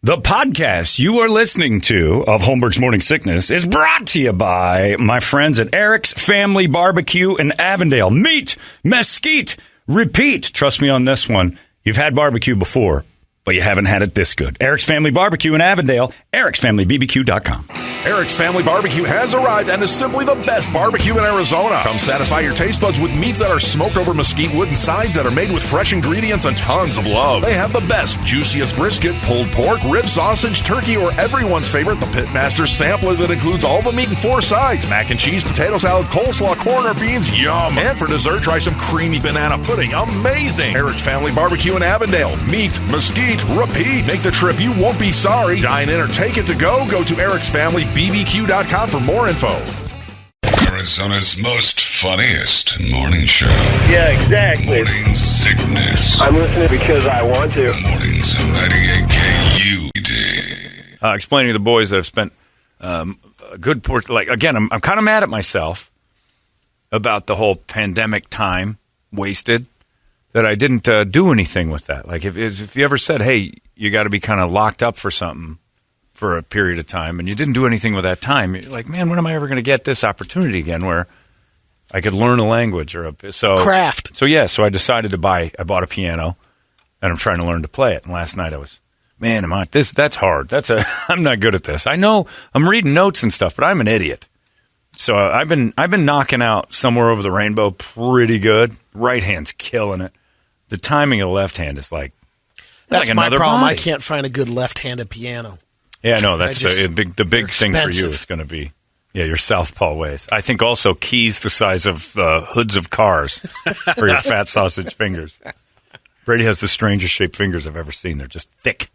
The podcast you are listening to of Holmberg's Morning Sickness is brought to you by my friends at Eric's Family Barbecue in Avondale. Meet, mesquite, repeat. Trust me on this one. You've had barbecue before, but you haven't had it this good. Eric's Family Barbecue in Avondale, ericsfamilybbq.com. Eric's Family Barbecue has arrived and is simply the best barbecue in Arizona. Come satisfy your taste buds with meats that are smoked over mesquite wood and sides that are made with fresh ingredients and tons of love. They have the best, juiciest brisket, pulled pork, rib sausage, turkey, or everyone's favorite, the Pitmaster sampler that includes all the meat and 4 sides, mac and cheese, potato salad, coleslaw, corn, or beans, yum. And for dessert, try some creamy banana pudding, amazing. Eric's Family Barbecue in Avondale. Meat, mesquite, repeat. Make the trip, you won't be sorry. Dine in or take it to go. Go to ericsfamilybbq.com for more info. Arizona's most funniest morning show. Yeah, exactly. Morning Sickness. I'm listening because I want to. Mornings of 98 KUD. Explaining to the boys that have spent a good portion, like, again, I'm kind of mad at myself about the whole pandemic time wasted, that I didn't do anything with that. Like, if you ever said, hey, you got to be kind of locked up for something for a period of time, and you didn't do anything with that time, you're like, man, when am I ever going to get this opportunity again where I could learn a language or craft? So I decided to I bought a piano, and I'm trying to learn to play it. And last night I was, man, that's hard. I'm not good at this. I know I'm reading notes and stuff, but I'm an idiot. So I've been knocking out Somewhere Over the Rainbow pretty good. Right hand's killing it. The timing of the left hand is like, that's like my another problem. body. I can't find a good left-handed piano. Yeah, no, that's the big thing for you is going to be, your southpaw ways. I think also keys the size of hoods of cars for your fat sausage fingers. Brady has the strangest shaped fingers I've ever seen. They're just thick.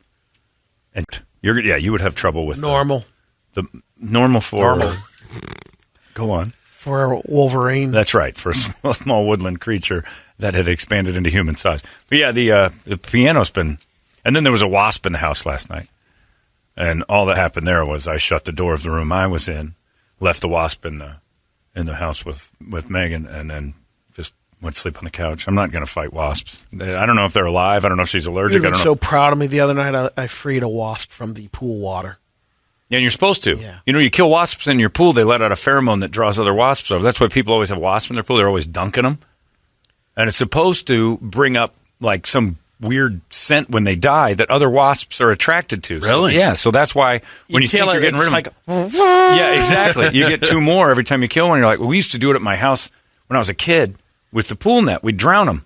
And you would have trouble with normal. The normal for go on. For a Wolverine. That's right, for a small woodland creature that had expanded into human size. But yeah, the piano's been, and then there was a wasp in the house last night. And all that happened there was I shut the door of the room I was in, left the wasp in the house with Megan, and then just went to sleep on the couch. I'm not going to fight wasps. I don't know if they're alive. I don't know if she's allergic. You were so proud of me the other night. I freed a wasp from the pool water. Yeah, and you're supposed to. Yeah. You kill wasps in your pool, they let out a pheromone that draws other wasps over. That's why people always have wasps in their pool. They're always dunking them. And it's supposed to bring up like some weird scent when they die that other wasps are attracted to. Really? So, yeah, so that's why when you think you're getting rid of them. Yeah, exactly. You get 2 more every time you kill one. You're like, well, we used to do it at my house when I was a kid with the pool net. We'd drown them.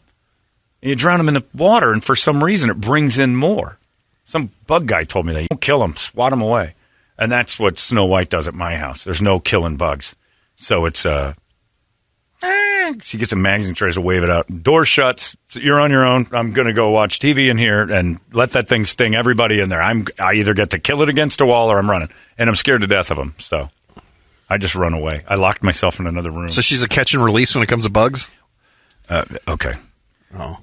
And you drown them in the water, and for some reason it brings in more. Some bug guy told me that. You don't kill them, swat them away. And that's what Snow White does at my house. There's no killing bugs. So it's she gets a magazine, tries to wave it out. Door shuts. You're on your own. I'm going to go watch TV in here and let that thing sting everybody in there. I either get to kill it against a wall or I'm running. And I'm scared to death of them. So I just run away. I locked myself in another room. So she's a catch and release when it comes to bugs? Okay. Oh.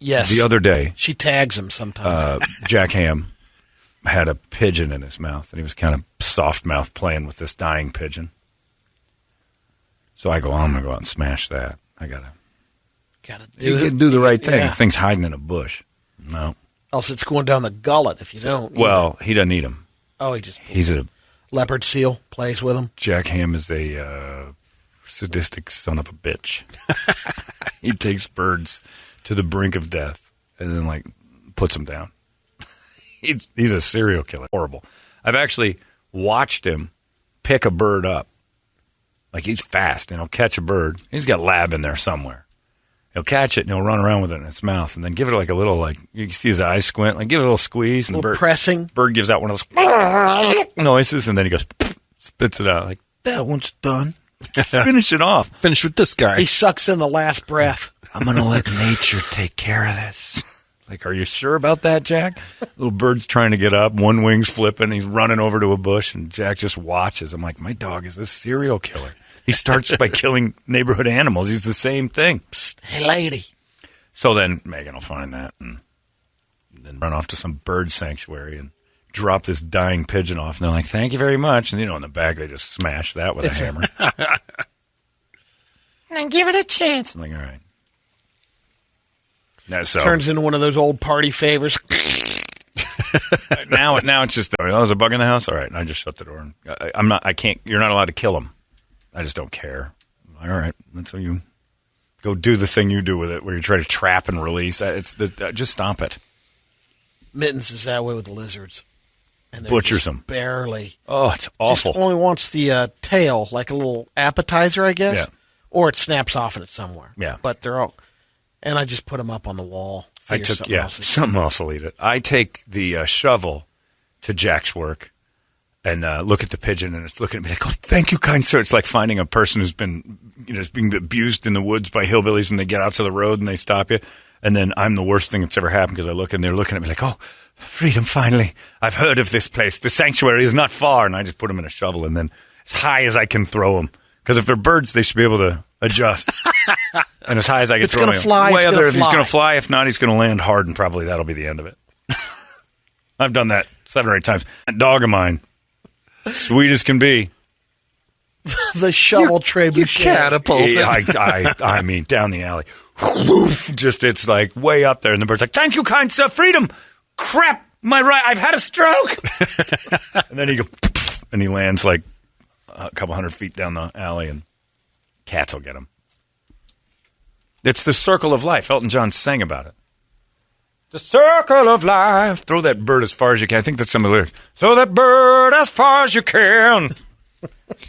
Yes. The other day. She tags him sometimes. Jack Ham had a pigeon in his mouth, and he was kind of soft-mouthed playing with this dying pigeon. So I go, I'm going to go out and smash that. I got to do the right thing. Yeah. The thing's hiding in a bush. No. Also, it's going down the gullet if you don't. Well, he doesn't eat them. Oh, he's a leopard seal, plays with him. Jack Ham is a sadistic son of a bitch. He takes birds to the brink of death and then, puts them down. He's a serial killer. Horrible. I've actually watched him pick a bird up. He's fast, and he'll catch a bird. He's got lab in there somewhere. He'll catch it, and he'll run around with it in his mouth, and then give it a little, you can see his eyes squint, give it a little squeeze. And a little pressing. Bird gives out one of those noises, and then he goes, spits it out. That one's done. Finish it off. Finish with this guy. He sucks in the last breath. I'm going to let nature take care of this. Are you sure about that, Jack? Little bird's trying to get up. One wing's flipping. He's running over to a bush, and Jack just watches. I'm like, my dog is a serial killer. He starts by killing neighborhood animals. He's the same thing. Psst, hey, lady. So then Megan will find that and then run off to some bird sanctuary and drop this dying pigeon off. And they're like, thank you very much. And, in the back, they just smash that with a hammer. And give it a chance. I'm like, all right. Turns into one of those old party favors. Now it's just, there's a bug in the house? All right, and I just shut the door. You're not allowed to kill them. I just don't care. All right, that's how you go do the thing you do with it, where you try to trap and release. Just stop it. Mittens is that way with the lizards. And Butchers them. Barely. Oh, it's awful. Just only wants the tail, like a little appetizer, I guess. Yeah. Or it snaps off in it somewhere. Yeah. But they're all... And I just put them up on the wall. Something else will eat it. I take the shovel to Jack's work and look at the pigeon, and it's looking at me like, "Oh, thank you, kind sir." It's like finding a person who's been, being abused in the woods by hillbillies, and they get out to the road and they stop you. And then I'm the worst thing that's ever happened, because I look and they're looking at me like, "Oh, freedom, finally. I've heard of this place. The sanctuary is not far." And I just put them in a shovel, and then as high as I can throw them. Because if they're birds, they should be able to adjust. And as high as I can throw him. It's going to fly. If he's going to fly. If not, he's going to land hard, and probably that'll be the end of it. I've done that 7 or 8 times. That dog of mine, sweet as can be. The shovel trebuchet. You catapulted. I mean, down the alley. Just, it's like way up there. And the bird's like, "Thank you, kind sir. Freedom. Crap. My right. I've had a stroke." And then he goes, and he lands like a couple 100 feet down the alley, and cats will get him. It's the circle of life. Elton John sang about it. The circle of life. Throw that bird as far as you can. I think that's some of the lyrics. Throw that bird as far as you can.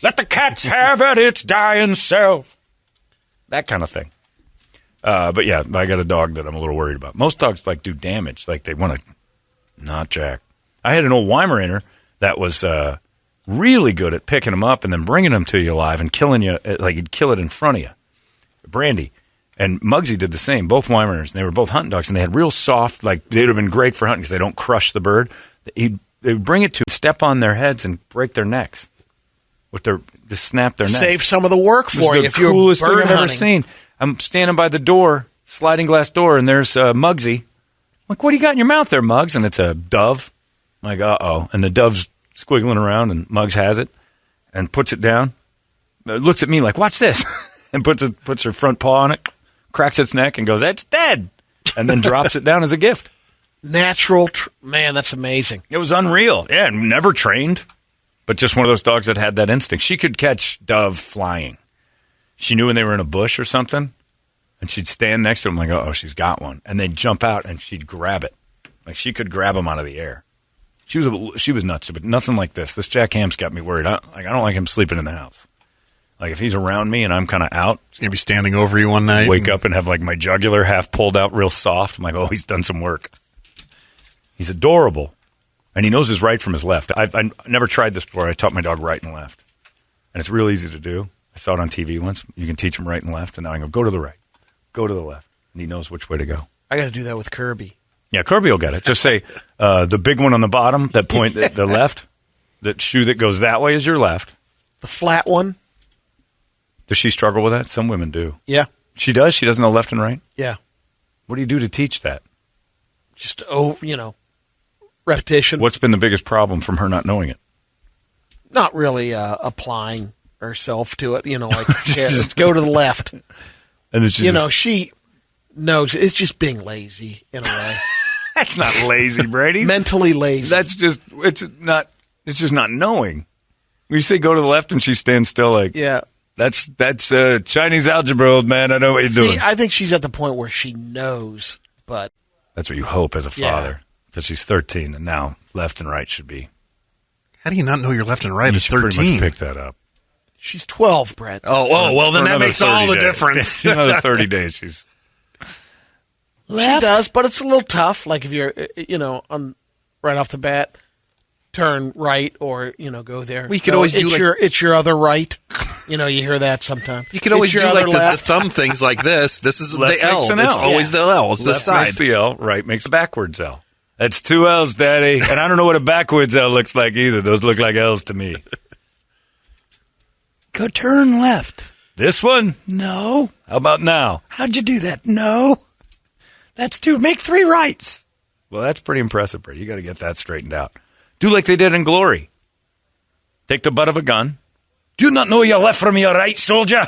Let the cats have at its dying self. That kind of thing. But yeah, I got a dog that I'm a little worried about. Most dogs do damage. Like they want to. Not Jack. I had an old Weimaraner that was really good at picking them up and then bringing them to you alive and killing you. Like he'd kill it in front of you. Brandy. And Muggsy did the same, both Weimaraners. They were both hunting dogs, and they had real soft, they'd have been great for hunting because they don't crush the bird. They would bring it to step on their heads and break their necks. Just snap their necks. Save some of the work for you if you're coolest thing bird I've hunting. ever seen. I'm standing by the door, sliding glass door, and there's Muggsy. I'm like, "What do you got in your mouth there, Muggs?" And it's a dove. I'm like, uh-oh. And the dove's squiggling around, and Muggs has it and puts it down. It looks at me like, "Watch this," and puts her front paw on it. Cracks its neck and goes, "It's dead," and then drops it down as a gift. Natural, man, that's amazing. It was unreal. Yeah, never trained, but just one of those dogs that had that instinct. She could catch dove flying. She knew when they were in a bush or something, and she'd stand next to them like, "Oh, she's got one," and they'd jump out and she'd grab it. Like she could grab them out of the air. She was nuts, but nothing like this. This Jack Ham's got me worried. I don't like him sleeping in the house. Like, if he's around me and I'm kind of out. He's going to be standing over you one night. Wake up and have, my jugular half pulled out real soft. I'm like, oh, he's done some work. He's adorable. And he knows his right from his left. I never tried this before. I taught my dog right and left. And it's real easy to do. I saw it on TV once. You can teach him right and left. And now I go to the right. Go to the left. And he knows which way to go. I got to do that with Kirby. Yeah, Kirby will get it. Just say, the big one on the bottom, that point, the left, that shoe that goes that way is your left. The flat one. Does she struggle with that? Some women do. Yeah. She does? She doesn't know left and right? Yeah. What do you do to teach that? Just, repetition. What's been the biggest problem from her not knowing it? Not really applying herself to it. Just go to the left. And it's just, she knows. It's just being lazy in a way. That's not lazy, Brady. Mentally lazy. That's just, it's just not knowing. When you say go to the left and she stands still like, yeah. That's Chinese algebra, old man. I know what you're doing. I think she's at the point where she knows, but... That's what you hope as a father, because she's 13, and now left and right should be. How do you not know your left and right at 13? Pretty much pick that up. She's 12, Brett. Oh, well, then that makes all the difference. Another 30 days, she's... Left? She does, but it's a little tough. Like if you're, right off the bat, turn right or, go there. We could always do it's your other right. You hear that sometimes. You could always do the thumb things like this. This is the L. It's always the L. It's the side. Left makes the L, right makes the backwards L. That's 2 L's, Daddy. And I don't know what a backwards L looks like either. Those look like L's to me. Go turn left. This one? No. How about now? How'd you do that? No. That's 2. Make 3 rights. Well, that's pretty impressive, Brady. You got to get that straightened out. Do like they did in Glory. Take the butt of a gun. Do you not know your left from your right, soldier?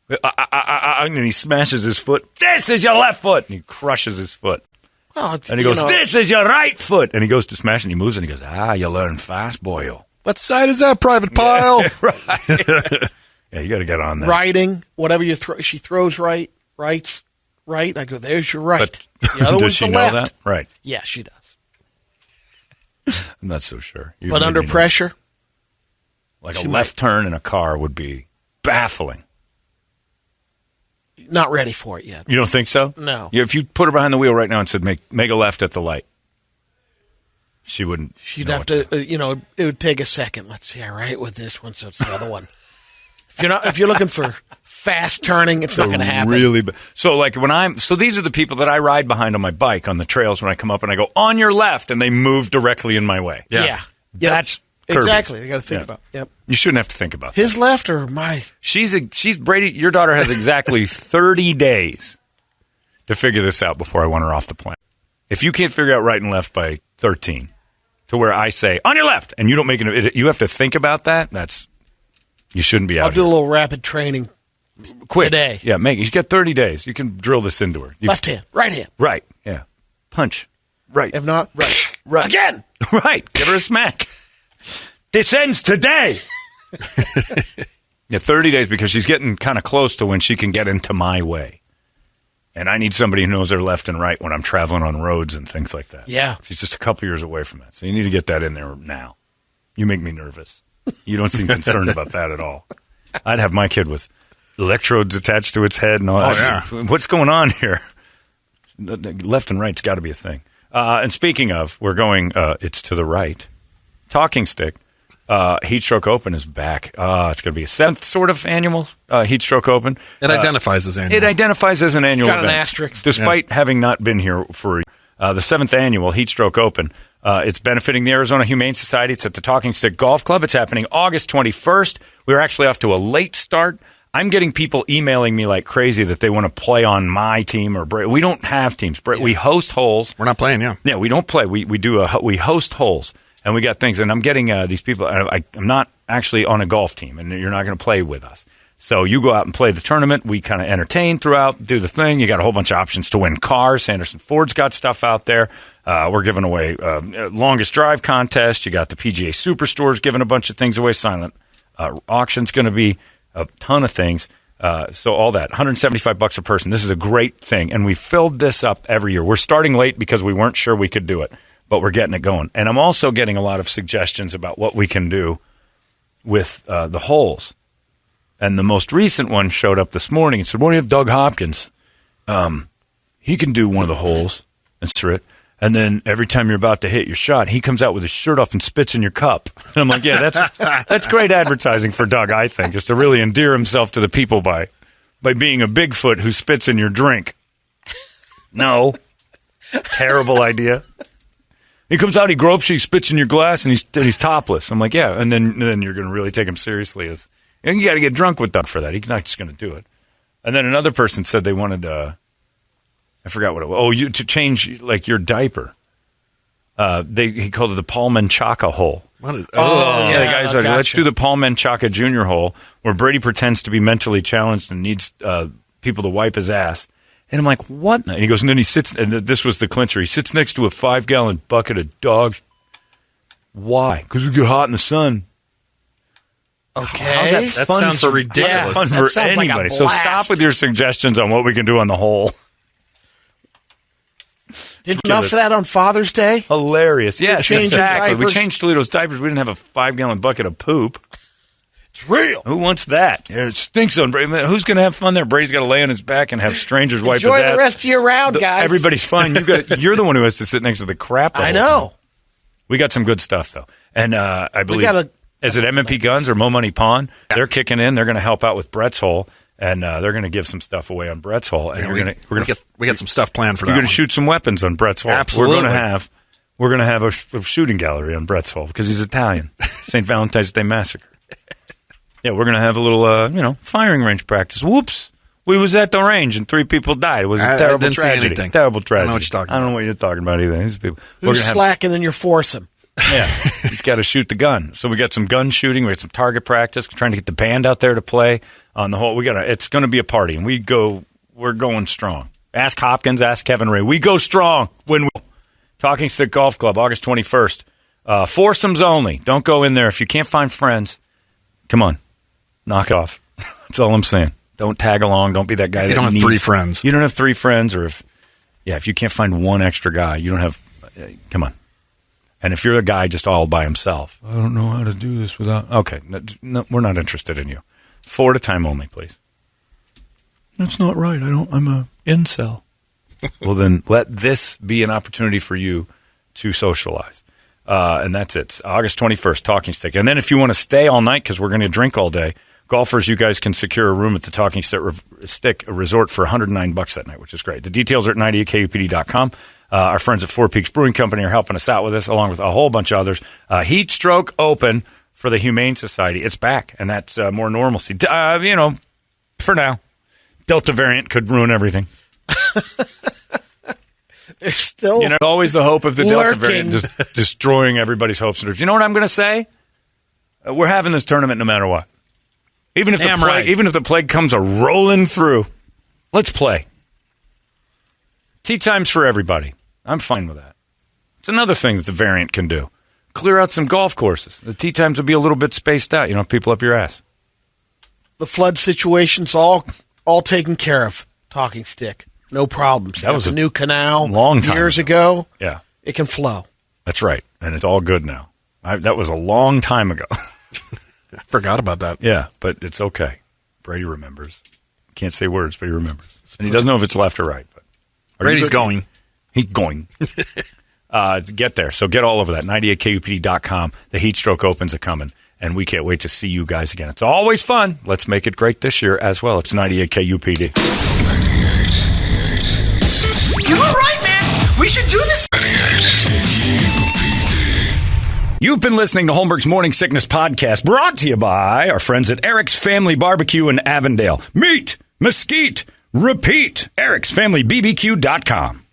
And he smashes his foot. This is your left foot. And he crushes his foot. Oh, and he goes, "This is your right foot." And he goes to smash, and he moves, and he goes, "You learn fast, boyo." What side is that, Private Pile? Yeah, right. Yeah, you got to get on that. Riding, whatever you throw. She throws right. I go, "There's your right." But The other does one's she the know left. that? Right. Yeah, she does. I'm not so sure. But under pressure, like a left turn in a car would be baffling. not ready for it yet. You don't think so? No. Yeah, if you put her behind the wheel right now and said, make a left at the light, she wouldn't. She'd have to, it would take a second. Let's see, I right with this one, so it's the other one. If you're looking for fast turning, it's not going to happen. Really, so these are the people that I ride behind on my bike on the trails when I come up and I go on your left, and they move directly in my way. Yeah. That's Kirby's. Exactly. You got to think about. Yep. You shouldn't have to think about his left or my. She's Brady. Your daughter has exactly 30 days to figure this out before I want her off the planet. If you can't figure out right and left by 13, to where I say on your left, and you don't make it, you have to think about that. You shouldn't be out. I'll do a little rapid training. Quick. Today. Yeah, she's got 30 days. You can drill this into her. Left hand, right hand. Right. Yeah. Punch. Right. If not, right. Right. Again. Right. Give her a smack. This ends today. Yeah, 30 days because she's getting kind of close to when she can get into my way. And I need somebody who knows their left and right when I'm traveling on roads and things like that. Yeah. She's just a couple years away from that. So you need to get that in there now. You make me nervous. You don't seem concerned about that at all. I'd have my kid with electrodes attached to its head and all that. Oh, yeah. What's going on here? Left and right's got to be a thing. And speaking of, we're going, it's to the right. Talking Stick. Heatstroke Open is back. It's going to be a 7th sort of annual Heatstroke Open. It identifies as annual. It identifies as an annual got event. an asterisk. Despite having not been here for the 7th annual Heatstroke Open. It's benefiting the Arizona Humane Society. It's at the Talking Stick Golf Club. It's happening August 21st. We're actually off to a late start. I'm getting people emailing me like crazy that they want to play on my team or we don't have teams. We host holes. We're not playing, yeah. Yeah, we don't play. We host holes. And we got things, and I'm getting these people. I'm not actually on a golf team, and you're not going to play with us. So you go out and play the tournament. We kind of entertain throughout, do the thing. You got a whole bunch of options to win cars. Sanderson Ford's got stuff out there. We're giving away longest drive contest. You got the PGA Superstores giving a bunch of things away. Silent auction's going to be a ton of things. So all that, $175 a person. This is a great thing, and we filled this up every year. We're starting late because we weren't sure we could do it. But we're getting it going. And I'm also getting a lot of suggestions about what we can do with the holes. And the most recent one showed up this morning and said, "What do you have Doug Hopkins? He can do one of the holes." And then every time you're about to hit your shot, he comes out with his shirt off and spits in your cup. And I'm like, yeah, that's great advertising for Doug, I think, is to really endear himself to the people by being a Bigfoot who spits in your drink. No. Terrible idea. He comes out, he gropes you, he spits in your glass, and he's topless. I'm like, yeah. And then you're going to really take him seriously. You got to get drunk with Doug for that. He's not just going to do it. And then another person said they wanted, I forgot what it was. Oh, to change like your diaper. He called it the Paul Menchaca hole. Yeah, the guys are, let's do the Paul Menchaca Jr. hole, where Brady pretends to be mentally challenged and needs people to wipe his ass. And I'm like, what? And he goes, and then he sits, and this was the clincher. He sits next to a 5-gallon bucket of dog. Why? Because we get hot in the sun. Okay. That sounds ridiculous. Fun for anybody. So stop with your suggestions on what we can do on the hole. Did enough for that on Father's Day? Hilarious. Yes, exactly. We diapers. changed Toledo's diapers. We didn't have a 5-gallon bucket of poop. It's real. Who wants that? Yeah, it stinks on Brady. Who's going to have fun there? Brady's got to lay on his back and have strangers wipe his ass. Enjoy the rest of your round, guys. Everybody's fine. You're the one who has to sit next to the crap. I know. Time. We got some good stuff, though. And I believe, is it M&P Guns or Mo Money Pawn? Yeah. They're kicking in. They're going to help out with Brett's hole. And they're going to give some stuff away on Brett's hole. And we got some stuff planned for that. You're going to shoot some weapons on Brett's hole. Absolutely. We're going to have a shooting gallery on Brett's hole because he's Italian. St. Valentine's Day Massacre. Yeah, we're going to have a little, firing range practice. Whoops. We was at the range and 3 people died. It was a terrible tragedy. Terrible tragedy. I know what you're talking about. I don't know what you're talking about either. These people. Who's slacking in your foursome? Yeah. He's got to shoot the gun. So we got some gun shooting. We got some target practice. Trying to get the band out there to play on the whole. It's going to be a party, and we're going strong. Ask Hopkins, ask Kevin Ray. We go strong when we Talking Stick Golf Club, August 21st. Foursomes only. Don't go in there. If you can't find friends, come on. Knock it off. That's all I'm saying. Don't tag along. Don't be that guy you don't have 3 friends. You don't have 3 friends, or if you can't find one extra guy, you don't have, come on. And if you're a guy just all by himself, I don't know how to do this without, okay, no, we're not interested in you. 4 at a time only, please. That's not right. I'm a incel. Well, then let this be an opportunity for you to socialize. And that's it. It's August 21st, Talking Stick. And then if you want to stay all night, because we're going to drink all day, golfers, you guys can secure a room at the Talking Stick Resort for $109 that night, which is great. The details are at 98kupd.com. Our friends at Four Peaks Brewing Company are helping us out with this, along with a whole bunch of others. Heatstroke Open for the Humane Society. It's back, and that's more normalcy. For now. Delta variant could ruin everything. There's still always the hope of the Delta variant just destroying everybody's hopes and dreams. You know what I'm going to say? We're having this tournament no matter what. Even if the plague comes rolling through, let's play. Tee times for everybody. I'm fine with that. It's another thing that the variant can do. Clear out some golf courses. The tee times will be a little bit spaced out. You don't have people up your ass. The flood situation's all taken care of. Talking Stick. No problems. That was a new canal long time years ago. Yeah. It can flow. That's right. And it's all good now. That was a long time ago. I forgot about that. Yeah, but it's okay. Brady remembers. Can't say words, but he remembers. And he doesn't know if it's left or right. But Brady's going. He's going. Get there. So get all over that. 98kupd.com. The Heatstroke Opens are coming. And we can't wait to see you guys again. It's always fun. Let's make it great this year as well. It's 98 KUPD. 98. You were right, man. We should do this. 98 You've been listening to Holmberg's Morning Sickness Podcast, brought to you by our friends at Eric's Family Barbecue in Avondale. Meet, mesquite, repeat. Eric'sFamilyBBQ.com.